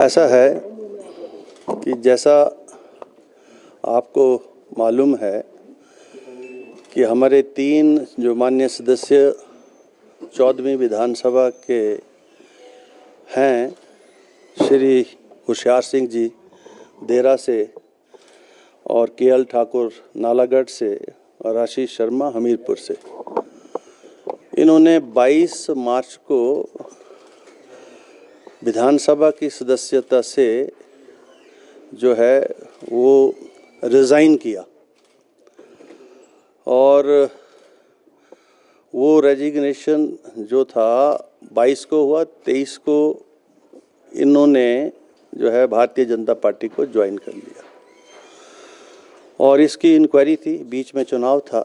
ऐसा है कि जैसा आपको मालूम है कि हमारे 3 जो माननीय सदस्य 14वीं विधानसभा के हैं, श्री होशियार सिंह जी देरा से और केएल ठाकुर नालागढ़ से और आशीष शर्मा हमीरपुर से, इन्होंने 22 मार्च को विधानसभा की सदस्यता से जो है वो रिज़ाइन किया और वो रेजिग्नेशन जो था 22 को हुआ। 23 को इन्होंने जो है भारतीय जनता पार्टी को ज्वाइन कर लिया और इसकी इंक्वायरी थी, बीच में चुनाव था।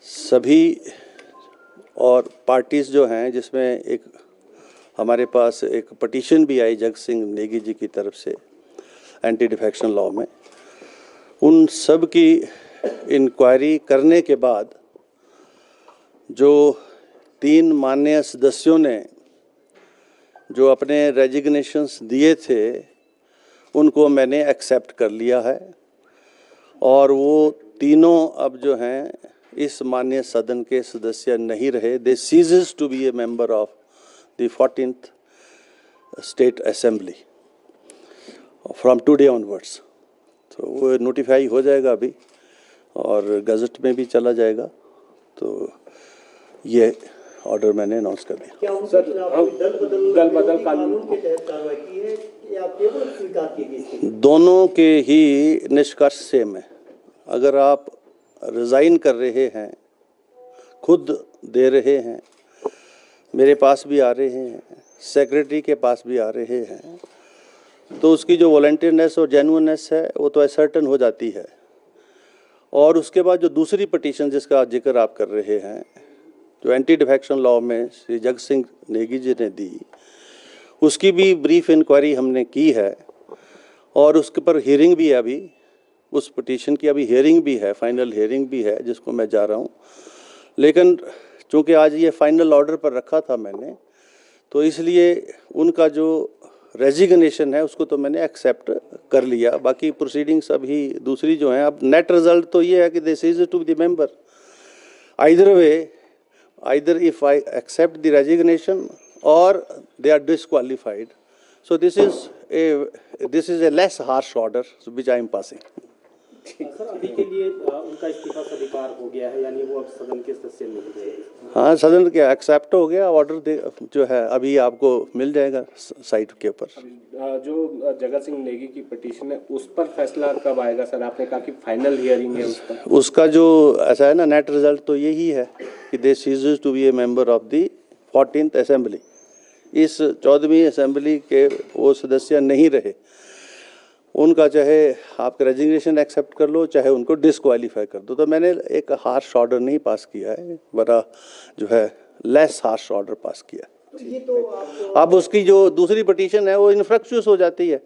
सभी और पार्टीज़ जो हैं, जिसमें एक हमारे पास एक पटिशन भी आई जगत सिंह नेगी जी की तरफ से एंटी डिफेक्शन लॉ में, उन सब की इंक्वायरी करने के बाद जो 3 माननीय सदस्यों ने जो अपने रेजिग्नेशंस दिए थे उनको मैंने एक्सेप्ट कर लिया है और वो तीनों अब जो हैं इस माननीय सदन के सदस्य नहीं रहे। They ceases to be a member of the 14th state assembly from today onwards. तो वो नोटिफाई हो जाएगा अभी और गजट में भी चला जाएगा। तो ये ऑर्डर मैंने अनाउंस कर दिया। क्या सर दल बदल कानून के तहत कार्रवाई की है या केवल स्वीकार की गई? दोनों के ही निष्कर्ष सेम है। अगर आप रिज़ाइन कर रहे हैं, खुद दे रहे हैं, मेरे पास भी आ रहे हैं, सेक्रेटरी के पास भी आ रहे हैं, तो उसकी जो वॉलंटियरनेस और जेन्युइननेस है वो तो असर्टन हो जाती है। और उसके बाद जो दूसरी पटिशन जिसका जिक्र आप कर रहे हैं, जो एंटी डिफेक्शन लॉ में श्री जगत सिंह नेगी जी ने दी, उसकी भी ब्रीफ इंक्वायरी हमने की है और उसके पर हियरिंग भी है। अभी उस पटिशन की अभी हियरिंग भी है, फाइनल हियरिंग भी है, जिसको मैं जा रहा हूँ। लेकिन चूँकि आज ये फाइनल ऑर्डर पर रखा था मैंने, तो इसलिए उनका जो रेजिग्नेशन है उसको तो मैंने एक्सेप्ट कर लिया। बाकी प्रोसीडिंग्स अभी दूसरी जो हैं, अब नेट रिजल्ट तो ये है कि this is to the member either way, either if I accept the resignation और they are disqualified. So this is a less harsh order which I am passing. Sir, अभी के लिए उनका इस्तीफा स्वीकार हो गया है, यानी वो अब सदन के सदस्य नहीं रहे। हाँ, सदन के एक्सेप्ट हो गया ऑर्डर, जो है अभी आपको मिल जाएगा साइट के ऊपर। जो जगत सिंह नेगी की पिटीशन है उस पर फैसला कब आएगा सर? आपने कहा कि फाइनल हियरिंग है उस पर। उसका जो ऐसा है ना, नेट रिजल्ट तो यही है कि they ceases to be a member of the 14th assembly. इस 14वीं असेंबली के वो सदस्य नहीं रहे, उनका चाहे आपका रेजिग्नेशन एक्सेप्ट कर लो, चाहे उनको डिसक्वालीफाई कर दो। तो मैंने एक हार्श ऑर्डर नहीं पास किया है, बड़ा जो है लेस हार्श ऑर्डर पास किया। ये तो अब उसकी जो दूसरी पटिशन है वो इनफ्रक्चुअस हो जाती है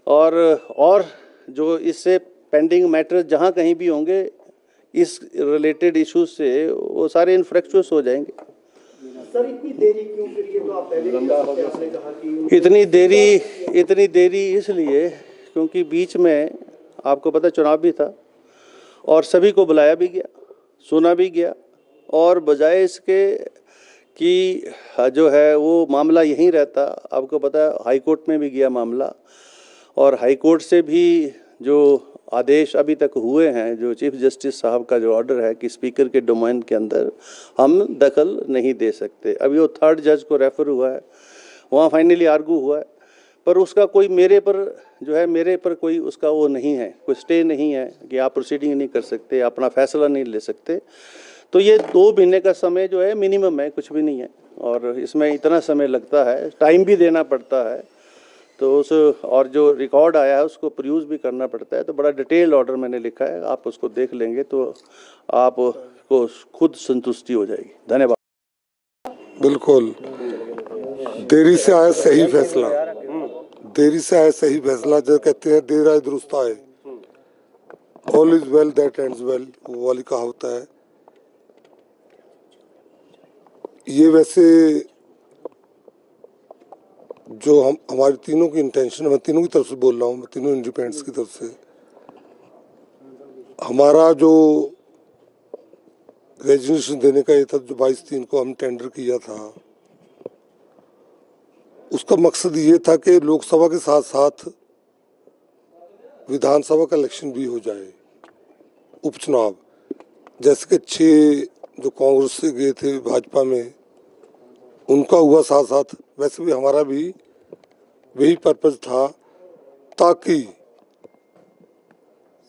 और जो इससे पेंडिंग मैटर जहाँ कहीं भी होंगे इस रिलेटेड इश्यूज से, वो सारे इनफ्रक्चुअस हो जाएंगे। सर, इतनी देरी क्यों? फिर ये तो आप पहले ही आपने कहा कि इतनी देरी इसलिए क्योंकि बीच में आपको पता चुनाव भी था और सभी को बुलाया भी गया, सुना भी गया, और बजाय इसके कि जो है वो मामला यहीं रहता, आपको पता है हाई कोर्ट में भी गया मामला, और हाई कोर्ट से भी जो आदेश अभी तक हुए हैं, जो चीफ जस्टिस साहब का जो ऑर्डर है कि स्पीकर के डोमेन के अंदर हम दखल नहीं दे सकते। अभी वो 3rd जज को रेफर हुआ है, वहाँ फाइनली आर्गू हुआ है, पर उसका कोई मेरे पर कोई उसका वो नहीं है, कोई स्टे नहीं है कि आप प्रोसीडिंग नहीं कर सकते, अपना फैसला नहीं ले सकते। तो ये 2 महीने का समय जो है मिनिमम है, कुछ भी नहीं है, और इसमें इतना समय लगता है, टाइम भी देना पड़ता है, तो उस और जो रिकॉर्ड आया है उसको प्रोड्यूस भी करना पड़ता है। तो बड़ा डिटेल ऑर्डर मैंने लिखा है, आप उसको देख लेंगे तो आपको खुद संतुष्टि हो जाएगी। धन्यवाद। बिल्कुल, देरी से आया सही फैसला, देरी से आया सही फैसला। जो कहते हैं देर आए दुरुस्त आए, all is well that ends well, वो वाली कहावत है। ये वैसे जो हम हमारी तीनों की इंटेंशन, मैं तीनों की तरफ से बोल रहा हूँ, मैं तीनों इंडिपेंडेंट्स की तरफ से, हमारा जो रेजिग्नेशन देने का ये था, जो 22/3 को हम टेंडर किया था, उसका मकसद ये था कि लोकसभा के साथ साथ विधानसभा का इलेक्शन भी हो जाए, उपचुनाव। जैसे कि 6 जो कांग्रेस से गए थे भाजपा में, उनका हुआ साथ साथ, वैसे भी हमारा भी वही पर्पज था, ताकि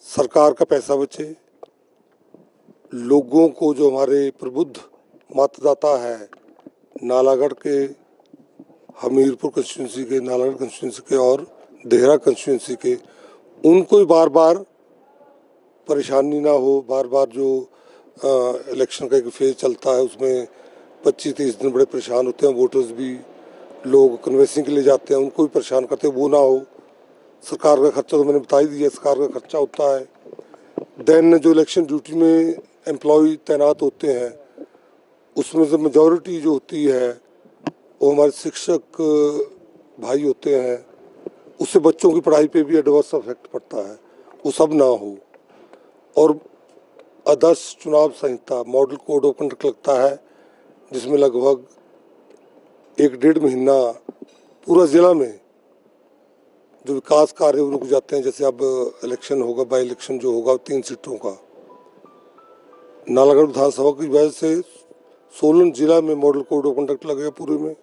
सरकार का पैसा बचे, लोगों को, जो हमारे प्रबुद्ध मतदाता है नालागढ़ के, हमीरपुर कंस्टिट्यूंसी के, नालागढ़ कंस्टिट्यूंसी के और देहरा कंस्टिट्यूंसी के, उनको ही बार बार परेशानी ना हो। बार बार जो इलेक्शन का एक फेज चलता है उसमें 25-30 दिन बड़े परेशान होते हैं, वोटर्स भी, लोग कन्वेंसिंग के लिए जाते हैं, उनको भी परेशान करते हैं, वो ना हो। सरकार का खर्चा तो मैंने बता ही दिया, सरकार का खर्चा होता है। देन जो इलेक्शन ड्यूटी में एम्प्लॉय तैनात होते हैं, उसमें से मेजॉरिटी जो होती है वो हमारे शिक्षक भाई होते हैं, उससे बच्चों की पढ़ाई पे भी एडवर्स इफेक्ट पड़ता है, वो सब ना हो। और आदर्श चुनाव संहिता, मॉडल कोड ऑफ कंडक्ट लगता है, जिसमें लगभग 1-1.5 महीना पूरा जिला में जो विकास कार्य रुक जाते हैं। जैसे अब इलेक्शन होगा, बाई इलेक्शन जो होगा 3 सीटों का, नालागढ़ विधानसभा की वजह से सोलन जिला में मॉडल कोड ऑफ कंडक्ट लगेगा पूरे में,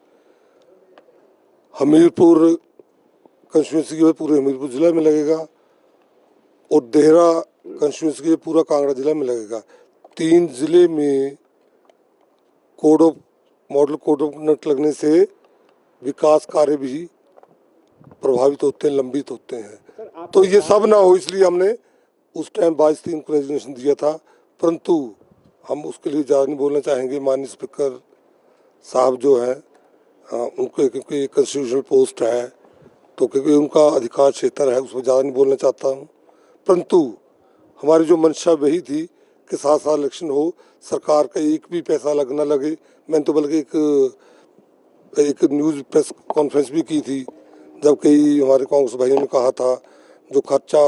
हमीरपुर कंस्टिट्यूंसी की पूरे हमीरपुर जिला में लगेगा, और देहरा कंस्टिट्यूंसी की पूरा कांगड़ा जिला में लगेगा। 3 जिले में मॉडल कोड ऑफ कंडक्ट लगने से विकास कार्य भी प्रभावित होते हैं, लंबित होते हैं। तो ये सब ना हो, इसलिए हमने उस टाइम 22/3 को रेजिग्नेशन दिया था। परंतु हम उसके लिए ज़्यादा नहीं बोलना चाहेंगे। माननीय स्पीकर साहब जो है, उनको, क्योंकि कॉन्स्टिट्यूशनल पोस्ट है, तो क्योंकि उनका अधिकार क्षेत्र है, उसमें ज़्यादा नहीं बोलना चाहता हूँ। परंतु हमारी जो मंशा वही थी कि साथ साथ इलेक्शन हो, सरकार का एक भी पैसा लग ना लगे। मैंने तो बल्कि एक न्यूज़ प्रेस कॉन्फ्रेंस भी की थी, जब कई हमारे कांग्रेस भाइयों ने कहा था जो खर्चा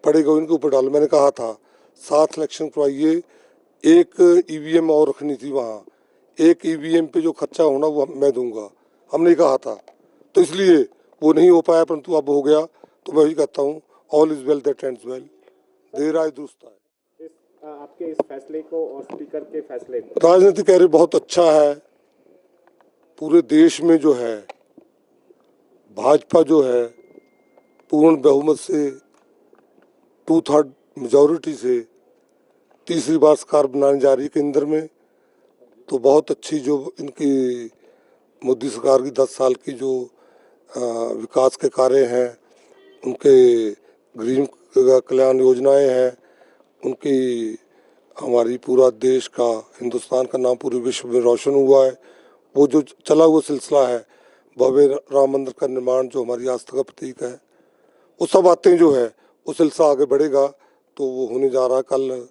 पड़ेगा उनके ऊपर डालो। मैंने कहा था 7 इलेक्शन करवाइए, एक ईवीएम और रखनी थी वहाँ, एक ईवीएम पे जो खर्चा होना वो मैं दूंगा, हमने कहा था। तो इसलिए वो नहीं हो पाया, परंतु अब हो गया। तो मैं वही कहता हूँ, all is well that ends well, देर आए दुरुस्त आए। आपके इस फैसले को और स्पीकर के फैसले को, राजनीतिक कार्य बहुत अच्छा है। पूरे देश में जो है भाजपा जो है पूर्ण बहुमत से, 2/3 मेजॉरिटी से तीसरी बार सरकार बनाने जा रही है केंद्र में। तो बहुत अच्छी जो इनकी मोदी सरकार की 10 साल की जो विकास के कार्य हैं, उनके गरीब कल्याण योजनाएं हैं, उनकी हमारी पूरा देश का, हिंदुस्तान का नाम पूरे विश्व में रोशन हुआ है। वो जो चला हुआ सिलसिला है, भव्य राम मंदिर का निर्माण जो हमारी आस्था का प्रतीक है, वो सब बातें जो है वो सिलसिला आगे बढ़ेगा। तो वो होने जा रहा है कल,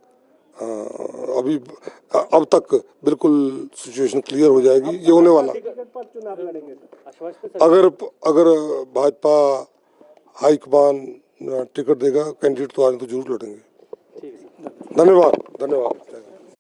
अब तक बिल्कुल सिचुएशन क्लियर हो जाएगी, ये होने वाला। अगर भाजपा हाईकमान टिकट देगा, कैंडिडेट तो आने तो जरूर लड़ेंगे। धन्यवाद।